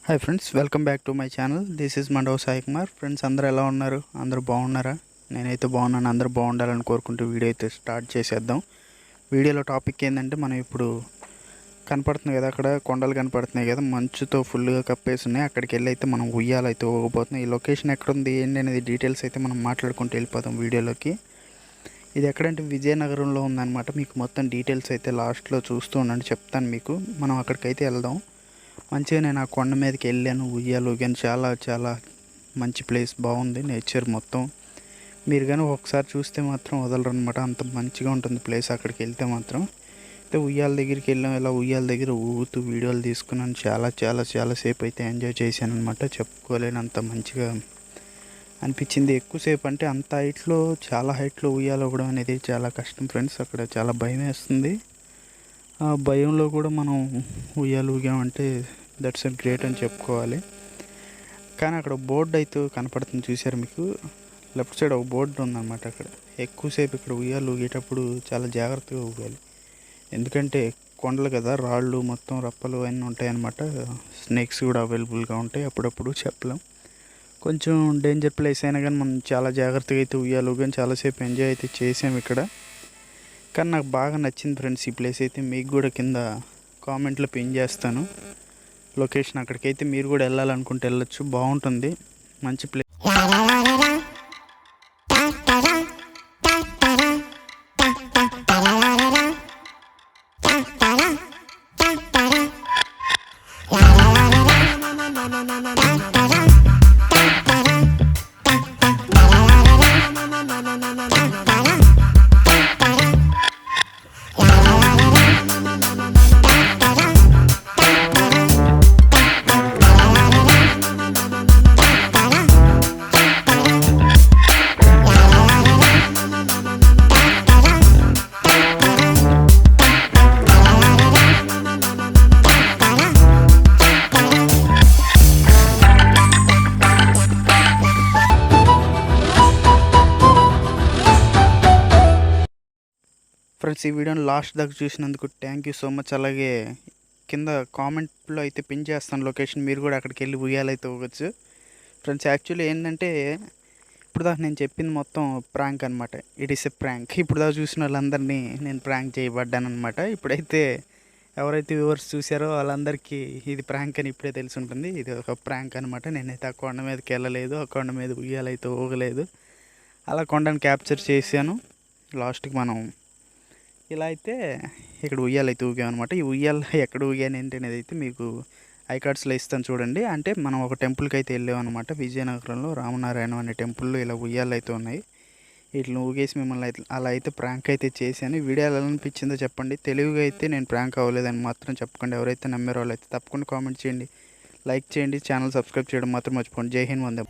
Hi friends, welcome back to my channel. This is Mandava Sai Kumar. Friends, అందరూ ఎలా ఉన్నారు? అందరూ బాగున్నారా? నేనైతే బాగున్నాను. అందరూ బాగుండాలని కోరుకుంటూ వీడియో అయితే స్టార్ట్ చేసేద్దాం. వీడియోలో టాపిక్ ఏంటంటే, మనం ఇప్పుడు కనపడుతుంది కదా, అక్కడ కొండలు కనపడుతున్నాయి కదా, మంచుతో ఫుల్గా కప్పేసి ఉన్నాయి. అక్కడికి వెళ్ళి అయితే మనం ఉయ్యాలైతే ఊగబోతున్నాం. ఈ లొకేషన్ ఎక్కడుంది ఏంటి అనేది డీటెయిల్స్ అయితే మనం మాట్లాడుకుంటూ వెళ్ళిపోతాం వీడియోలోకి. ఇది ఎక్కడంటే విజయనగరంలో ఉందన్నమాట. మీకు మొత్తం డీటెయిల్స్ అయితే లాస్ట్లో చూస్తూ ఉండండి, చెప్తాను మీకు. మనం అక్కడికైతే వెళ్దాం. మంచిగా నేను ఆ కొండ మీదకి వెళ్ళాను, ఉయ్యాలు ఊగాను. చాలా చాలా మంచి ప్లేస్, బాగుంది నేచర్ మొత్తం. మీరు కానీ ఒకసారి చూస్తే మాత్రం వదలరు అనమాట, అంత మంచిగా ఉంటుంది ప్లేస్. అక్కడికి వెళ్తే మాత్రం అయితే ఉయ్యాల దగ్గరికి వెళ్ళాం. ఇలా ఉయ్యాల దగ్గర ఊగుతూ వీడియోలు తీసుకున్నాను. చాలా చాలా చాలాసేపు అయితే ఎంజాయ్ చేశాను అనమాట. చెప్పుకోలేనంత మంచిగా అనిపించింది. ఎక్కువసేపు అంటే అంత హైట్లో, చాలా హైట్లో ఉయ్యాలు ఊగడం అనేది చాలా కష్టం ఫ్రెండ్స్. అక్కడ చాలా భయం వేస్తుంది. ఆ భయంలో కూడా మనం ఉయ్యాలు ఊగామంటే దట్స్ ఎ గ్రేట్ అని చెప్పుకోవాలి. కానీ అక్కడ బోర్డు అయితే కనపడుతుంది, చూసారు మీకు? లెఫ్ట్ సైడ్ ఒక బోర్డు ఉందన్నమాట. అక్కడ ఎక్కువసేపు ఇక్కడ ఉయ్యాలు ఊగేటప్పుడు చాలా జాగ్రత్తగా ఊగాలి. ఎందుకంటే కొండలు కదా, రాళ్ళు మొత్తం రప్పలు అన్నీ ఉంటాయన్నమాట. స్నేక్స్ కూడా అవైలబుల్గా ఉంటాయి. అప్పుడప్పుడు చెప్పలేం. కొంచెం డేంజర్ ప్లేస్ అయినా కానీ మనం చాలా జాగ్రత్తగా అయితే ఉయ్యాలు ఊగాని చాలాసేపు ఎంజాయ్ అయితే చేసాం ఇక్కడ. కానీ నాకు బాగా నచ్చింది ఫ్రెండ్స్ ఈ ప్లేస్ అయితే. మీకు కూడా కింద కామెంట్లో పిన్ చేస్తాను లొకేషన్. అక్కడికైతే మీరు కూడా వెళ్ళాలనుకుంటే వెళ్ళొచ్చు, బాగుంటుంది, మంచి ప్లేస్. ఫ్రెండ్స్, ఈ వీడియోని లాస్ట్ దాకా చూసినందుకు థ్యాంక్ యూ సో మచ్. అలాగే కింద కామెంట్లో అయితే పిన్ చేస్తాను లొకేషన్, మీరు కూడా అక్కడికి వెళ్ళి ఉయ్యాలైతే ఊగచ్చు ఫ్రెండ్స్. యాక్చువల్లీ ఏంటంటే, ఇప్పుడు దాకా నేను చెప్పింది మొత్తం ప్రాంక్ అనమాట. It is a prank. ఇప్పుడు దాకా చూసిన వాళ్ళందరినీ నేను ప్రాంక్ చేయబడ్డాను అనమాట. ఇప్పుడైతే ఎవరైతే వ్యూవర్స్ చూసారో వాళ్ళందరికీ ఇది ప్రాంక్ అని ఇప్పుడే తెలిసి ఉంటుంది. ఇది ఒక ప్రాంక్ అనమాట. నేనైతే ఆ కొండ మీదకి వెళ్ళలేదు, ఆ కొండ మీద ఉయ్యాలైతే ఊగలేదు. అలా కొండను క్యాప్చర్ చేశాను. లాస్ట్కి మనం ఇలా అయితే ఇక్కడ ఉయ్యాలైతే ఊగామన్నమాట. ఈ ఉయ్యాల ఎక్కడ ఊగాను ఏంటి అనేది అయితే మీకు ఐకార్డ్స్లో ఇస్తాను చూడండి. అంటే మనం ఒక టెంపుల్కి అయితే వెళ్ళామన్నమాట. విజయనగరంలో రామనారాయణ అనే టెంపుల్లో ఇలా ఉయ్యాలు అయితే ఉన్నాయి. వీటిని ఊగేసి మిమ్మల్ని అయితే అలా అయితే ప్రాంక్ అయితే చేశాను. వీడియో ఎలా అనిపించిందో చెప్పండి. తెలివిగా అయితే నేను ప్రాంక్ అవ్వలేదని మాత్రం చెప్పకండి. ఎవరైతే నమ్మారో వాళ్ళు అయితే తప్పకుండా కామెంట్ చేయండి, లైక్ చేయండి, ఛానల్ సబ్స్క్రైబ్ చేయడం మాత్రం మర్చిపోండి. జై హింద్, వందే.